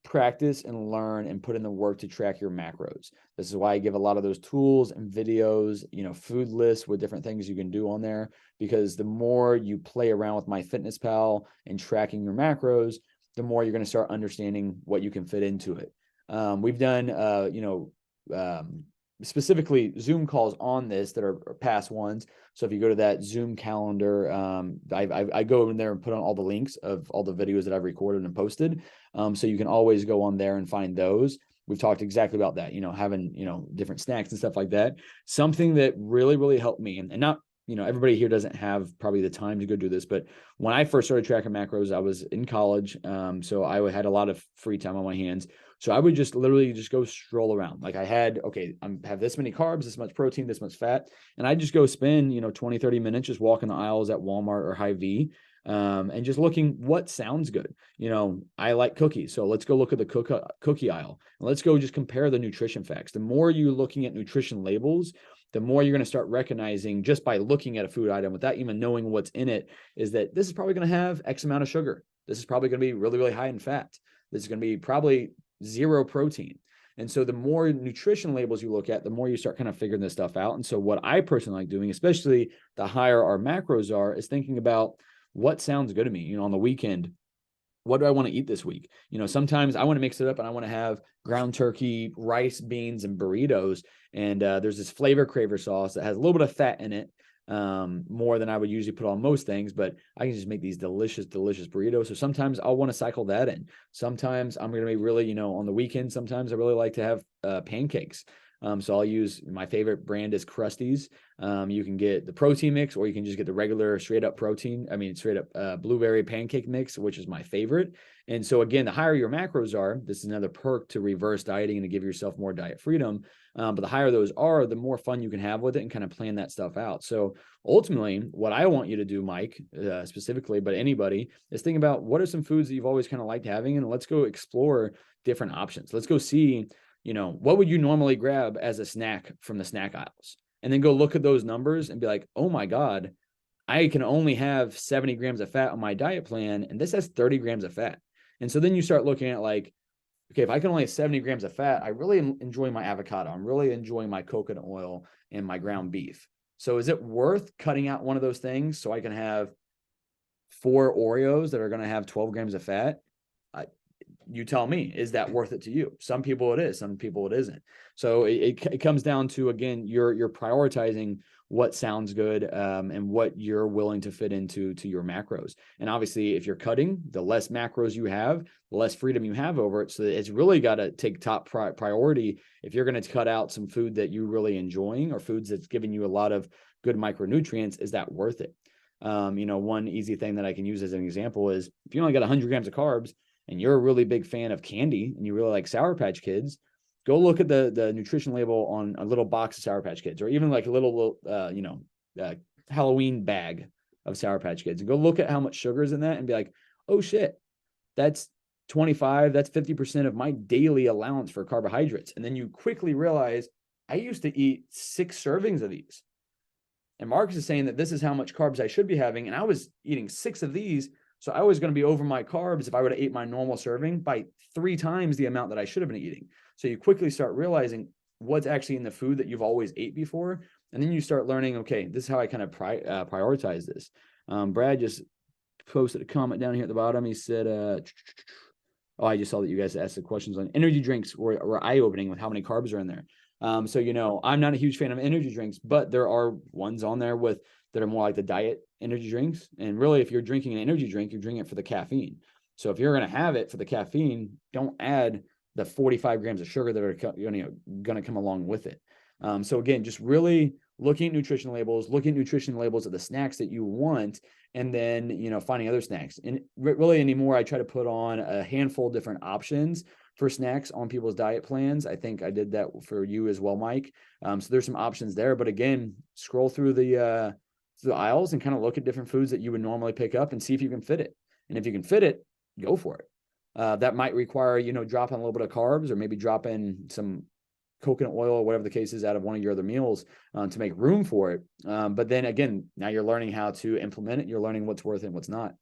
practice and learn and put in the work to track your macros. This is why I give a lot of those tools and videos, food lists with different things you can do on there, because the more you play around with MyFitnessPal and tracking your macros, the more you're going to start understanding what you can fit into it. We've done, specifically Zoom calls on this that are past ones. So if you go to that Zoom calendar, I go in there and put on all the links of all the videos that I've recorded and posted. So you can always go on there and find those. We've talked exactly about that, having, different snacks and stuff like that. Something that really, really helped me, and not, everybody here doesn't have probably the time to go do this, but when I first started tracking macros, I was in college. So I had a lot of free time on my hands. So I would just literally just go stroll around. Like I have this many carbs, this much protein, this much fat. And I just go spend, 20, 30 minutes just walking the aisles at Walmart or Hy-Vee, and just looking what sounds good. I like cookies. So let's go look at the cookie aisle. And let's go just compare the nutrition facts. The more you're looking at nutrition labels, the more you're going to start recognizing just by looking at a food item without even knowing what's in it, is that this is probably going to have X amount of sugar. This is probably going to be really, really high in fat. This is going to be probably zero protein. And so the more nutrition labels you look at, the more you start kind of figuring this stuff out. And so what I personally like doing, especially the higher our macros are, is thinking about what sounds good to me. On the weekend, what do I want to eat this week? Sometimes I want to mix it up and I want to have ground turkey, rice, beans, and burritos. And there's this flavor craver sauce that has a little bit of fat in it, more than I would usually put on most things, but I can just make these delicious, delicious burritos. So sometimes I'll want to cycle that in. Sometimes I'm going to be really, on the weekend, sometimes I really like to have pancakes. So I'll use, my favorite brand is Krusty's. You can get the protein mix, or you can just get the regular straight up blueberry pancake mix, which is my favorite. And so again, the higher your macros are, this is another perk to reverse dieting and to give yourself more diet freedom. But the higher those are, the more fun you can have with it and kind of plan that stuff out. So ultimately, what I want you to do, Mike, specifically, but anybody, is think about what are some foods that you've always kind of liked having, and let's go explore different options. Let's go see, what would you normally grab as a snack from the snack aisles? And then go look at those numbers and be like, oh my God, I can only have 70 grams of fat on my diet plan, and this has 30 grams of fat. And so then you start looking at like, okay, if I can only have 70 grams of fat, I really enjoy my avocado. I'm really enjoying my coconut oil and my ground beef. So is it worth cutting out one of those things so I can have 4 Oreos that are going to have 12 grams of fat? You tell me, is that worth it to you? Some people it is, some people it isn't. So it comes down to, again, you're prioritizing what sounds good, and what you're willing to fit into your macros. And obviously, if you're cutting, the less macros you have, the less freedom you have over it. So it's really got to take top priority. If you're going to cut out some food that you really enjoying, or foods that's giving you a lot of good micronutrients, is that worth it? One easy thing that I can use as an example is, if you only got 100 grams of carbs, and you're a really big fan of candy and you really like Sour Patch Kids, go look at the nutrition label on a little box of Sour Patch Kids, or even like a little Halloween bag of Sour Patch Kids and go look at how much sugar is in that and be like, oh shit, that's 25, that's 50% of my daily allowance for carbohydrates. And then you quickly realize I used to eat 6 servings of these. And Marcus is saying that this is how much carbs I should be having. And I was eating 6 of these. So I was going to be over my carbs if I would have ate my normal serving by 3 times the amount that I should have been eating. So you quickly start realizing what's actually in the food that you've always ate before. And then you start learning, okay, this is how I kind of prioritize this. Brad just posted a comment down here at the bottom. He said, oh, I just saw that you guys asked the questions on energy drinks were eye-opening with how many carbs are in there. So, you know, I'm not a huge fan of energy drinks, but there are ones on there that are more like the diet energy drinks. And really, if you're drinking an energy drink, you're drinking it for the caffeine. So if you're going to have it for the caffeine, don't add the 45 grams of sugar that are going to come along with it. So again, just really looking at nutrition labels of the snacks that you want, and then, you know, finding other snacks. And really anymore, I try to put on a handful of different options for snacks on people's diet plans. I think I did that for you as well, Mike. So there's some options there, but again, scroll through the aisles and kind of look at different foods that you would normally pick up and see if you can fit it. And if you can fit it, go for it. That might require, you know, dropping a little bit of carbs, or maybe drop in some coconut oil or whatever the case is out of one of your other meals to make room for it. But then again, now you're learning how to implement it. You're learning what's worth it and what's not.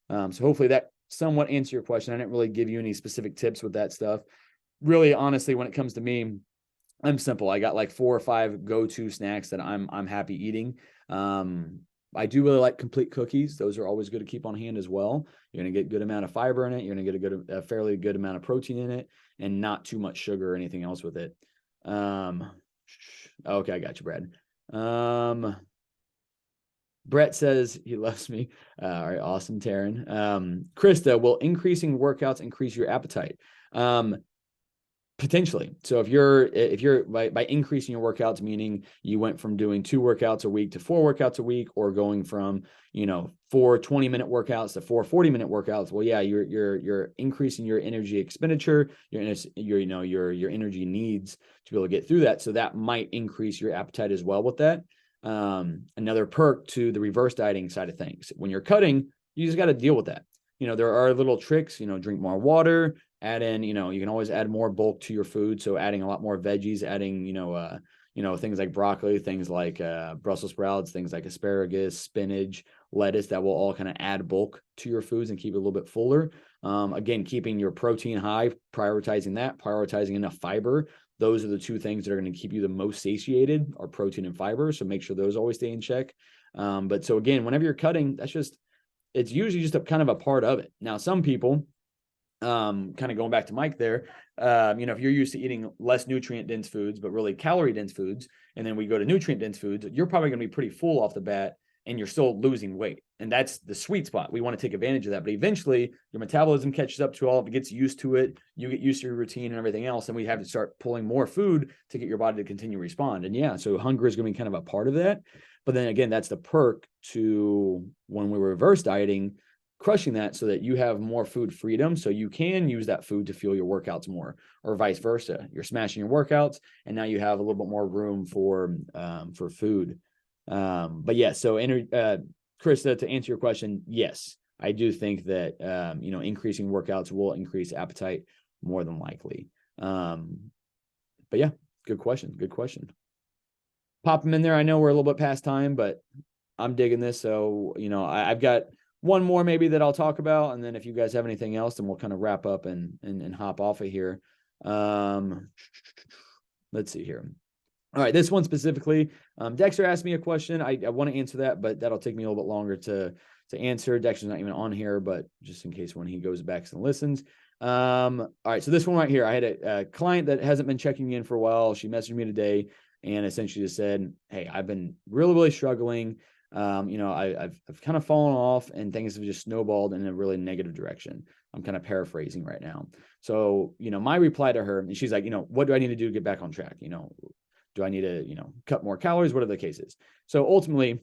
So hopefully that somewhat answer your question. I didn't really give you any specific tips with that stuff. Really, honestly, when it comes to me, I'm simple. I got like 4 or 5 go-to snacks that I'm happy eating. I do really like complete cookies. Those are always good to keep on hand as well. You're going to get a good amount of fiber in it. You're going to get a fairly good amount of protein in it, and not too much sugar or anything else with it. Okay, I got you, Brad. Brett says he loves me. All right, awesome, Taryn. Krista, will increasing workouts increase your appetite? Potentially. So if you're by increasing your workouts, meaning you went from doing 2 workouts a week to 4 workouts a week, or going from, you know, 4 20-minute workouts to 4 40-minute workouts, well, yeah, you're increasing your energy expenditure, your energy needs to be able to get through that. So that might increase your appetite as well with that. Another perk to the reverse dieting side of things, when you're cutting, you just got to deal with that. You know, there are little tricks, you know, drink more water, add in, you know, you can always add more bulk to your food. So adding a lot more veggies, adding, things like broccoli, things like Brussels sprouts, things like asparagus, spinach, lettuce, that will all kind of add bulk to your foods and keep it a little bit fuller. Again, keeping your protein high, prioritizing enough fiber. Those are the 2 things that are going to keep you the most satiated, are protein and fiber. So make sure those always stay in check. But so again, whenever you're cutting, it's usually just a kind of a part of it. Now, some people, kind of going back to Mike there, if you're used to eating less nutrient dense foods, but really calorie dense foods, and then we go to nutrient dense foods, you're probably going to be pretty full off the bat, and you're still losing weight. And that's the sweet spot. We want to take advantage of that. But eventually your metabolism catches up to all of it, gets used to it. You get used to your routine and everything else. And we have to start pulling more food to get your body to continue to respond. And yeah, so hunger is going to be kind of a part of that. But then again, that's the perk to when we were reverse dieting, crushing that, so that you have more food freedom, so you can use that food to fuel your workouts more, or vice versa. You're smashing your workouts, and now you have a little bit more room for food. But yeah, so Krista, to answer your question, yes, I do think that increasing workouts will increase appetite more than likely. But yeah, good question. Pop them in there. I know we're a little bit past time, but I'm digging this. So, I've got one more maybe that I'll talk about. And then if you guys have anything else, then we'll kind of wrap up and hop off of here. Let's see here. All right, this one specifically, Dexter asked me a question. I want to answer that, but that'll take me a little bit longer to answer. Dexter's not even on here, but just in case when he goes back and listens. All right, so this one right here, I had a client that hasn't been checking in for a while. She messaged me today and essentially just said, hey, I've been really, really struggling. I've kind of fallen off, and things have just snowballed in a really negative direction. I'm kind of paraphrasing right now. So, my reply to her, and she's like, what do I need to do to get back on track? Do I need to, cut more calories? Whatever the case is. So ultimately,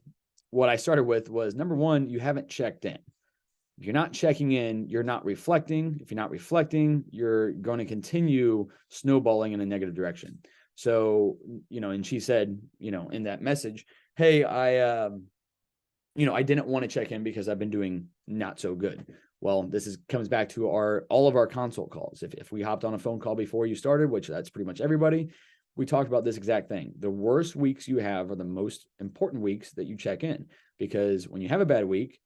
what I started with was, number one, you haven't checked in. If you're not checking in, you're not reflecting. If you're not reflecting, you're going to continue snowballing in a negative direction. So, and she said, in that message, hey, I didn't want to check in because I've been doing not so good. Well, comes back to all of our consult calls. If we hopped on a phone call before you started, which that's pretty much everybody, we talked about this exact thing. The worst weeks you have are the most important weeks that you check in, because when you have a bad week,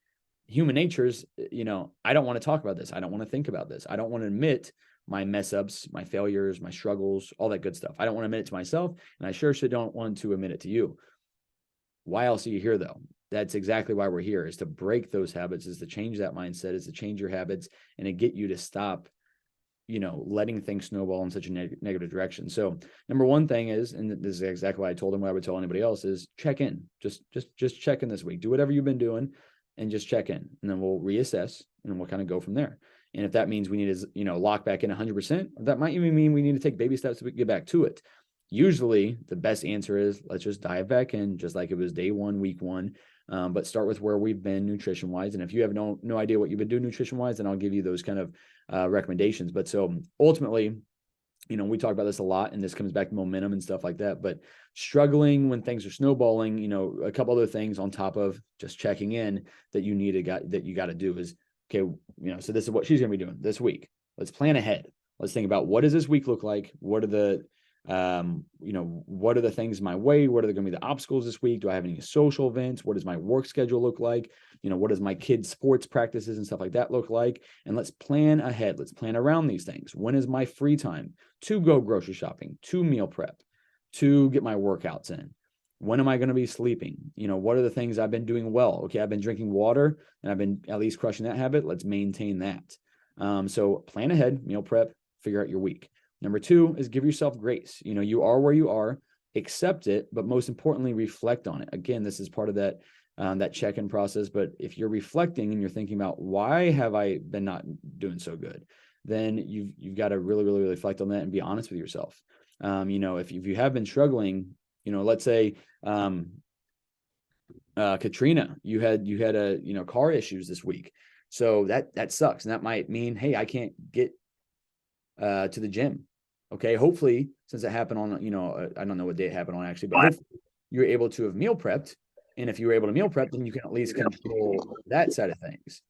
human nature's, I don't want to talk about this. I don't want to think about this. I don't want to admit my mess ups, my failures, my struggles, all that good stuff. I don't want to admit it to myself, and I sure don't want to admit it to you. Why else are you here, though? That's exactly why we're here, is to break those habits, is to change that mindset, is to change your habits, and to get you to stop, letting things snowball in such a negative direction. So number one thing is, and this is exactly what I told him, what I would tell anybody else, is check in. Just check in this week. Do whatever you've been doing and just check in, and then we'll reassess, and then we'll kind of go from there. And if that means we need to, lock back in 100%, that might even mean we need to take baby steps to get back to it. Usually the best answer is, let's just dive back in, just like it was day one, week one. But start with where we've been nutrition wise. And if you have no idea what you've been doing nutrition wise, then I'll give you those kind of recommendations. But so ultimately, we talk about this a lot, and this comes back to momentum and stuff like that. But struggling when things are snowballing, a couple other things on top of just checking in that you got to do is, okay, so this is what she's going to be doing this week. Let's plan ahead. Let's think about, what does this week look like? What are the what are the things my way? What are going to be the obstacles this week? Do I have any social events? What does my work schedule look like? What does my kids' sports practices and stuff like that look like? And let's plan ahead. Let's plan around these things. When is my free time to go grocery shopping, to meal prep, to get my workouts in? When am I going to be sleeping? What are the things I've been doing well? Okay, I've been drinking water and I've been at least crushing that habit. Let's maintain that. So plan ahead, meal prep, figure out your week. Number two is give yourself grace. You are where you are, accept it, but most importantly, reflect on it. Again, this is part of that check-in process. But if you're reflecting and you're thinking about, why have I been not doing so good, then you've got to really, really, really reflect on that and be honest with yourself. If you have been struggling, let's say Katrina, you had a car issues this week, so that sucks, and that might mean, hey, I can't get to the gym. Okay, hopefully, since it happened on, I don't know what day it happened on actually, but hopefully you're able to have meal prepped. And if you were able to meal prep, then you can at least control that side of things.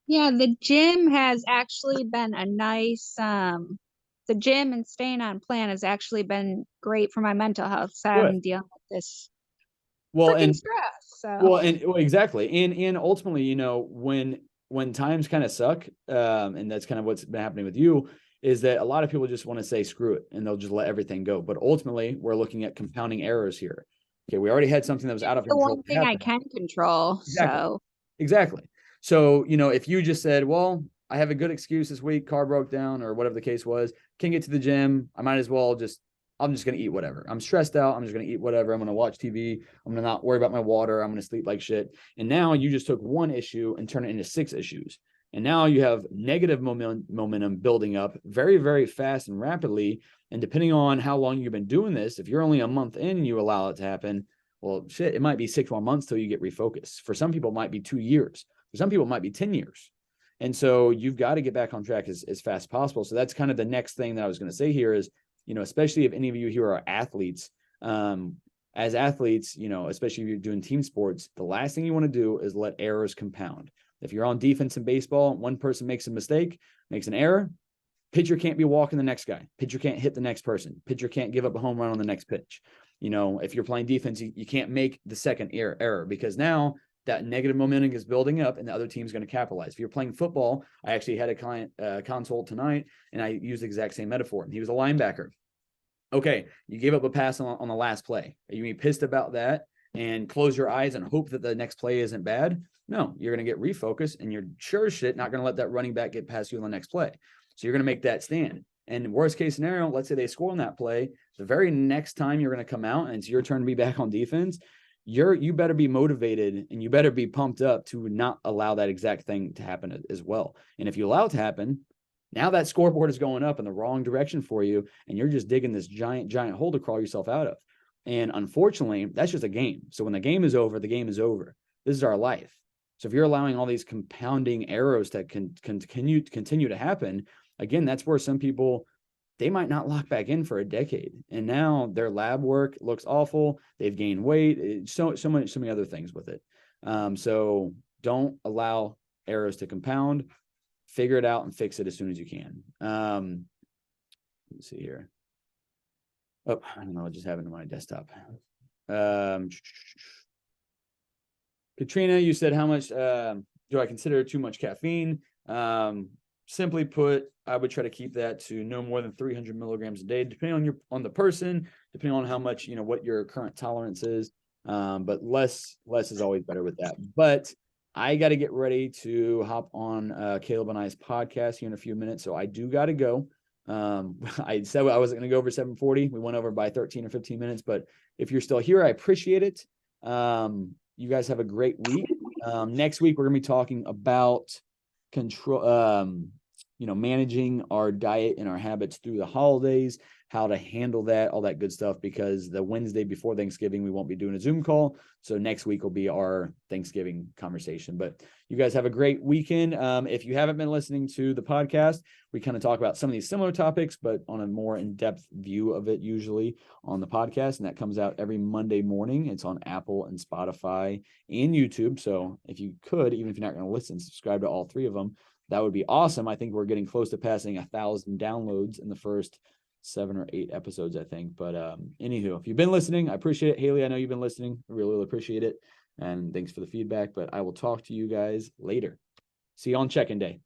Yeah, the gym has actually been a nice, the gym and staying on plan has actually been great for my mental health. So I'm dealing with this freaking stress. So exactly. And ultimately, when times kind of suck, and that's kind of what's been happening with you, is that a lot of people just want to say screw it and they'll just let everything go. But ultimately, we're looking at compounding errors here. Okay, we already had something that was out of control. The one thing I can control. Exactly. So, if you just said, well, I have a good excuse this week, car broke down or whatever the case was, can't get to the gym, I might as well I'm just going to eat whatever. I'm stressed out. I'm just going to eat whatever. I'm going to watch TV. I'm going to not worry about my water. I'm going to sleep like shit. And now you just took one issue and turned it into 6 issues. And now you have negative momentum building up very, very fast and rapidly. And depending on how long you've been doing this, if you're only a month in and you allow it to happen, well, shit, it might be 6 more months till you get refocused. For some people, it might be 2 years. For some people, it might be 10 years. And so you've got to get back on track as fast as possible. So that's kind of the next thing that I was going to say here is, especially if any of you here are athletes, as athletes, especially if you're doing team sports, the last thing you want to do is let errors compound. If you're on defense in baseball, one person makes a mistake, makes an error, pitcher can't be walking the next guy. Pitcher can't hit the next person. Pitcher can't give up a home run on the next pitch. If you're playing defense, you can't make the second error because now that negative momentum is building up and the other team's going to capitalize. If you're playing football, I actually had a client consult tonight and I used the exact same metaphor. He was a linebacker. Okay, you gave up a pass on the last play. Are you pissed about that and close your eyes and hope that the next play isn't bad? No, you're going to get refocused and you're sure as shit not going to let that running back get past you on the next play. So you're going to make that stand. And worst case scenario, let's say they score on that play. The very next time you're going to come out and it's your turn to be back on defense, you better be motivated and you better be pumped up to not allow that exact thing to happen as well. And if you allow it to happen, now that scoreboard is going up in the wrong direction for you, and you're just digging this giant hole to crawl yourself out of. And unfortunately, that's just a game. So when the game is over, the game is over. This is our life. So if you're allowing all these compounding arrows that can continue to happen, again, that's where some people they might not lock back in for a decade. And now their lab work looks awful. They've gained weight, so many other things with it. So don't allow arrows to compound. Figure it out and fix it as soon as you can. Let's see here. Oh, I don't know. I just have it on my desktop. Katrina, you said, how much do I consider too much caffeine? Simply put, I would try to keep that to no more than 300 milligrams a day, depending on the person, depending on how much, what your current tolerance is. But less is always better with that. But I got to get ready to hop on Caleb and I's podcast here in a few minutes. So I do got to go. I said I wasn't going to go over 7:40. We went over by 13 or 15 minutes, but if you're still here, I appreciate it. You guys have a great week. Next week, we're going to be talking about managing our diet and our habits through the holidays, how to handle that, all that good stuff, because the Wednesday before Thanksgiving, we won't be doing a Zoom call. So next week will be our Thanksgiving conversation. But you guys have a great weekend. If you haven't been listening to the podcast, we kind of talk about some of these similar topics, but on a more in-depth view of it, usually on the podcast. And that comes out every Monday morning. It's on Apple and Spotify and YouTube. So if you could, even if you're not going to listen, subscribe to all three of them. That would be awesome. I think we're getting close to passing 1,000 downloads in the first 7 or 8 episodes, I think. But anywho, if you've been listening, I appreciate it. Haley, I know you've been listening. I really appreciate it. And thanks for the feedback. But I will talk to you guys later. See you on check-in day.